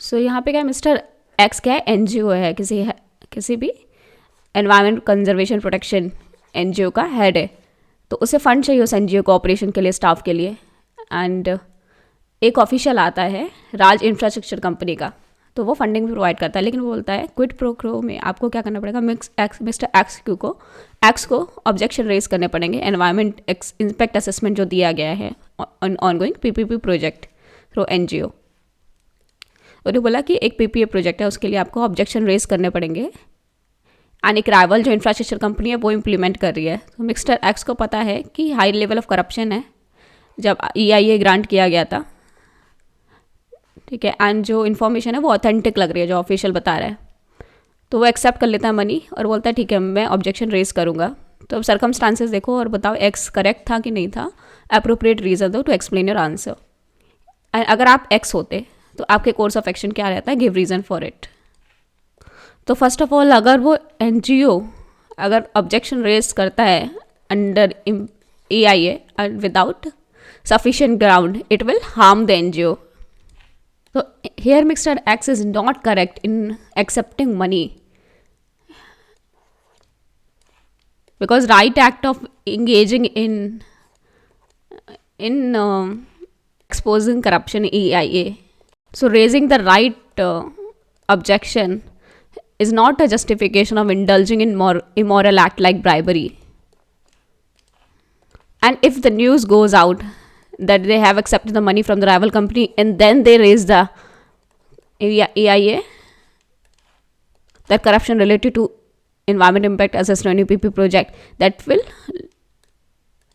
सो यहाँ पे क्या मिस्टर एक्स क्या है, एनजीओ है, किसी भी एनवायरमेंट कंजर्वेशन प्रोटेक्शन एनजीओ का हेड है, तो उसे फंड चाहिए उस एनजीओ को ऑपरेशन के लिए, स्टाफ के लिए। एंड एक ऑफिशियल आता है राज इंफ्रास्ट्रक्चर कंपनी का, तो वो फंडिंग भी प्रोवाइड करता है, लेकिन वो बोलता है क्विड प्रो क्रो में आपको क्या करना पड़ेगा, मिस्टर एक्स को ऑब्जेक्शन रेज करने पड़ेंगे एनवायरमेंट इम्पैक्ट असेसमेंट जो दिया गया है ongoing PPP project through NGO. उन्होंने बोला कि एक पीपीए प्रोजेक्ट है, उसके लिए आपको ऑब्जेक्शन रेज करने पड़ेंगे, एंड एक राइवल जो इंफ्रास्ट्रक्चर कंपनी है वो इम्प्लीमेंट कर रही है। तो मिस्टर एक्स को पता है कि हाई लेवल ऑफ करप्शन है जब EIA ग्रांट किया गया था, ठीक है, एंड जो इन्फॉर्मेशन है वो ऑथेंटिक लग रही है, जो ऑफिशियल बता रहा है, तो वो एक्सेप्ट कर लेता है मनी और बोलता है ठीक है मैं ऑब्जेक्शन रेज करूँगा। तो अब सर्कमस्टांसेस देखो और बताओ एक्स करेक्ट था कि नहीं था, अप्रोप्रिएट रीजन दो to explain your answer. And अगर आप एक्स होते तो आपके कोर्स ऑफ एक्शन क्या रहता है, गिव रीज़न फॉर इट। तो फर्स्ट ऑफ ऑल अगर वो एनजीओ अगर ऑब्जेक्शन रेज करता है under EIA without sufficient ground, it will harm the NGO. So here Mr. X is not correct in accepting money, because right act of engaging in exposing corruption EIA. So raising the right objection is not a justification of indulging in more immoral act like bribery. And if the news goes out that they have accepted the money from the rival company and then they raise the EIA that corruption related to environment impact assessment UPP project, that will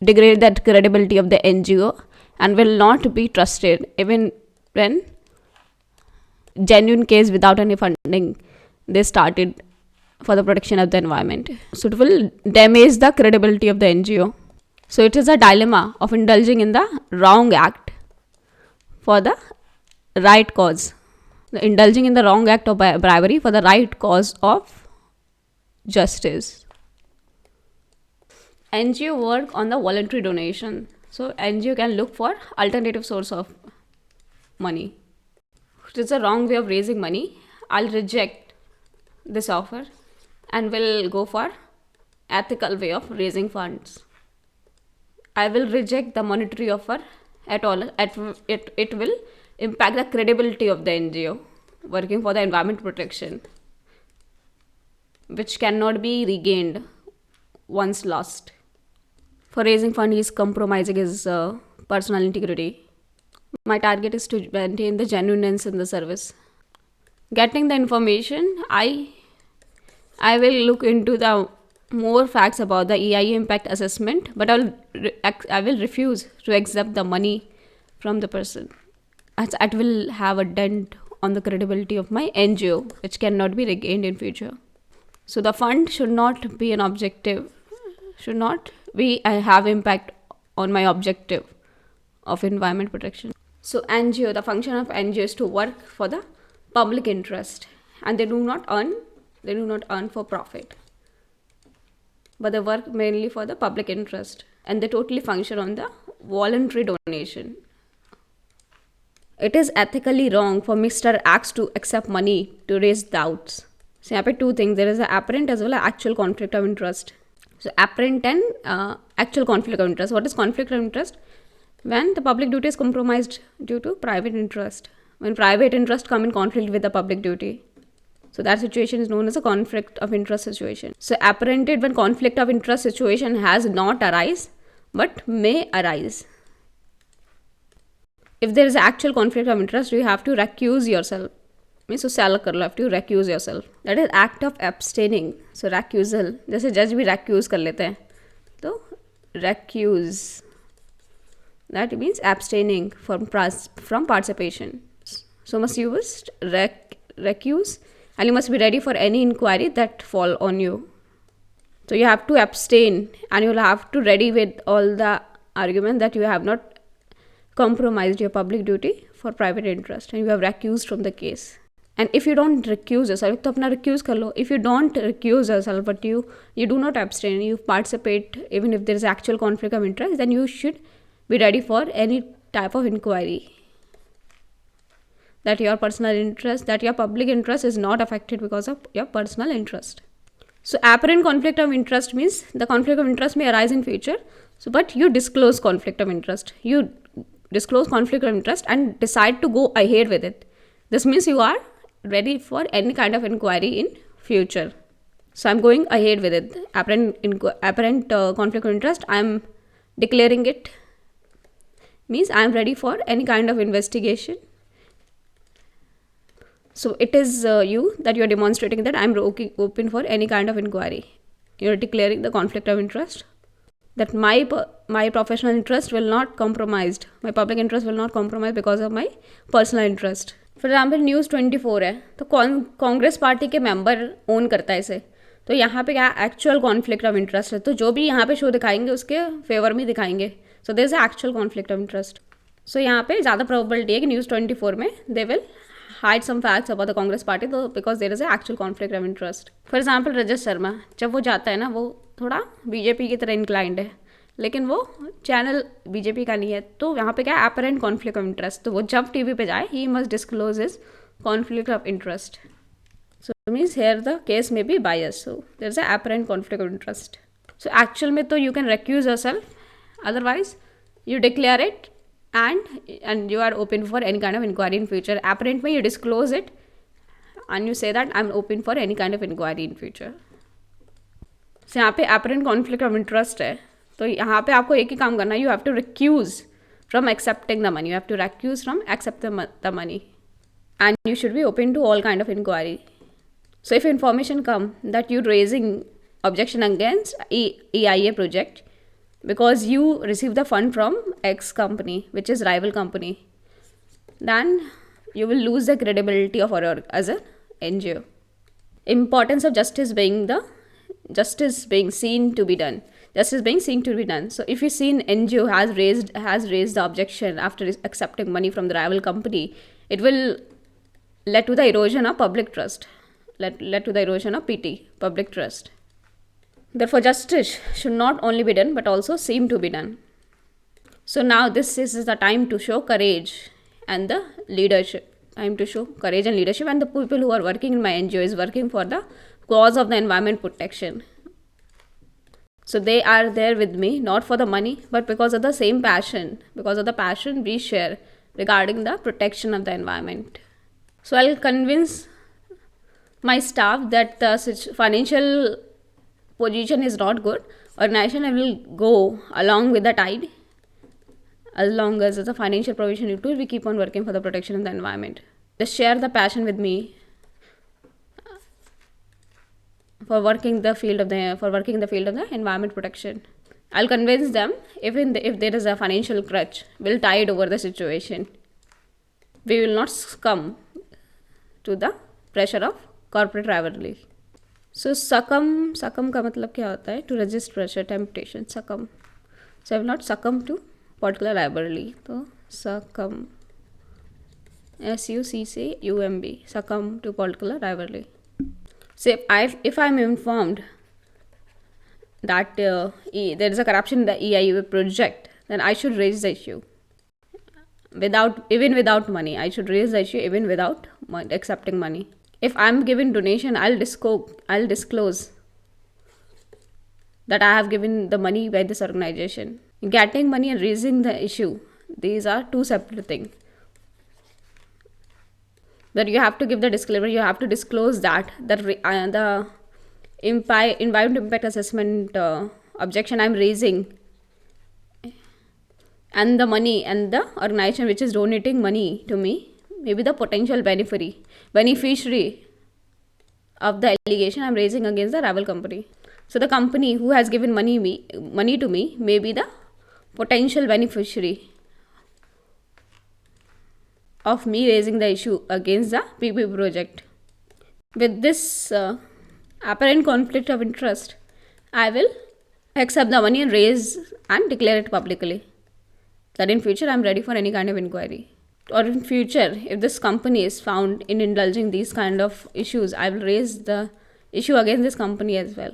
degrade that credibility of the NGO and will not be trusted even when genuine case without any funding they started for the protection of the environment. So it will damage the credibility of the NGO. So it is a dilemma of indulging in the wrong act for the right cause. Indulging in the wrong act of bribery for the right cause of justice. NGO work on the voluntary donation. So NGO can look for alternative source of money. It is a wrong way of raising money. I'll reject this offer and will go for ethical way of raising funds. I will reject the monetary offer at all. It will impact the credibility of the NGO working for the environment protection, which cannot be regained once lost. For raising fund, he is compromising his personal integrity. My target is to maintain the genuineness in the service. Getting the information, I will look into the more facts about the EIA impact assessment, but I will refuse to accept the money from the person, as it will have a dent on the credibility of my NGO, which cannot be regained in future. So the fund should not be an objective, should not be have impact on my objective of environment protection. So NGO, the function of NGO is to work for the public interest, and they do not earn for profit, but they work mainly for the public interest, and they totally function on the voluntary donation. It is ethically wrong for Mr. X to accept money to raise doubts. So यहाँ पे two things, there is an apparent as well as actual conflict of interest. So apparent and actual conflict of interest. What is conflict of interest? When the public duty is compromised due to private interest. When private interest come in conflict with the public duty. So that situation is known as a conflict of interest situation. So apparented when conflict of interest situation has not arise but may arise. If there is actual conflict of interest, you have to recuse yourself. Means so sell कर लो, have to recuse yourself. That is act of abstaining. So recusal, जैसे जज भी recuse कर लेते हैं, तो recuse, that means abstaining from participation. So must you recuse, and you must be ready for any inquiry that fall on you. So you have to abstain, and you will have to ready with all the argument that you have not compromised your public duty for private interest and you have recused from the case. And if you don't recuse yourself, तो अपना recuse कर लो. If you don't recuse yourself, but you do not abstain, you participate even if there is actual conflict of interest, then you should be ready for any type of inquiry. that your public interest is not affected because of your personal interest. So apparent conflict of interest means the conflict of interest may arise in future, so but you disclose conflict of interest. You disclose conflict of interest and decide to go ahead with it. This means you are ready for any kind of inquiry in future. So I'm going ahead with it. Apparent conflict of interest, I'm declaring it, means I'm ready for any kind of investigation. So it is you that you're demonstrating that I'm open for any kind of inquiry. You're declaring the conflict of interest, that my professional interest will not compromised, my public interest will not compromise because of my personal interest. For example news 24 है, तो Congress party के member own करता है इसे, तो यहाँ पे क्या एक्चुअल कॉन्फ्लिक्ट ऑफ इंटरेस्ट है, तो जो भी यहाँ पे शो दिखाएंगे उसके फेवर में दिखाएंगे. So there is a actual conflict of interest. So यहाँ पे ज़्यादा प्रोबेबिलिटी है कि न्यूज़ 24 में they will hide some facts about the Congress party, तो because there is a actual conflict of interest. For example Rajat Sharma जब वो जाता है ना, वो थोड़ा बीजेपी की तरह इंक्लाइंड है, लेकिन वो चैनल बीजेपी का नहीं है, तो यहाँ पे क्या है अपरेंट कॉन्फ्लिक्ट ऑफ इंटरेस्ट. तो वो जब टीवी पे जाए he must disclose his conflict of interest. So means here the case में be bias, so there is a apparent conflict of interest. So actual में तो you can recuse yourself, otherwise you declare it and you are open for any kind of inquiry in future. Apparent में you disclose it and you say that I'm open for any kind of inquiry in future. So यहाँ पे apparent conflict of interest है, तो यहाँ पे आपको एक ही काम करना है, you have to recuse from accepting the money. You have to recuse from accept the money and you should be open to all kind of inquiry. So if information come that you raising objection against EIA project because you receive the fund from X company, which is rival company, then you will lose the credibility of our as an NGO. Importance of justice being seen to be done. Justice being seen to be done. So if you see an NGO has raised the objection after accepting money from the rival company, it will lead to the erosion of public trust. Led to the erosion of PT, public trust. Therefore, justice should not only be done but also seem to be done. So now this is the time to show courage and the leadership. Time to show courage and leadership, and the people who are working in my NGO is working for the cause of the environment protection. So they are there with me not for the money but because of the same passion, because of the passion we share regarding the protection of the environment. So I'll convince my staff that the financial position is not good. Organization will go along with the tide. As long as the financial provision it will, we keep on working for the protection of the environment. Just share the passion with me for working the field of the environment protection. I'll convince them if there is a financial crutch, we'll tide over the situation. We will not succumb to the pressure of corporate rivalry. So succumb का मतलब क्या होता है? To resist pressure, temptation, succumb. So I will not succumb to particular rivalry. तो succumb, SUCCUMB, succumb to particular rivalry. So if I'm informed that there is a corruption in the EIA project, then I should raise the issue. Even without money, I should raise the issue even without accepting money. If I'm giving donation, I'll disclose that I have given the money by this organization. Getting money and raising the issue, these are two separate things. That you have to give the disclaimer, you have to disclose that the environmental impact assessment objection I'm raising, and the money and the organization which is donating money to me, maybe the potential beneficiary of the allegation I'm raising against the rival company. So the company who has given money to me may be the potential beneficiary of me raising the issue against the PP project. With this apparent conflict of interest, I will accept the money and raise and declare it publicly that in future I'm ready for any kind of inquiry. Or in future, if this company is found in indulging these kind of issues, I will raise the issue against this company as well.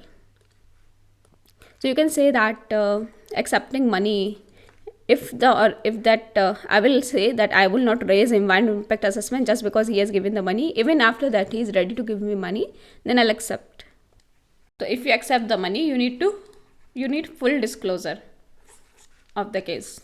So you can say that accepting money if that I will say that I will not raise environmental impact assessment just because he has given the money. Even after that he is ready to give me money, then I'll accept. So if you accept the money, you need full disclosure of the case.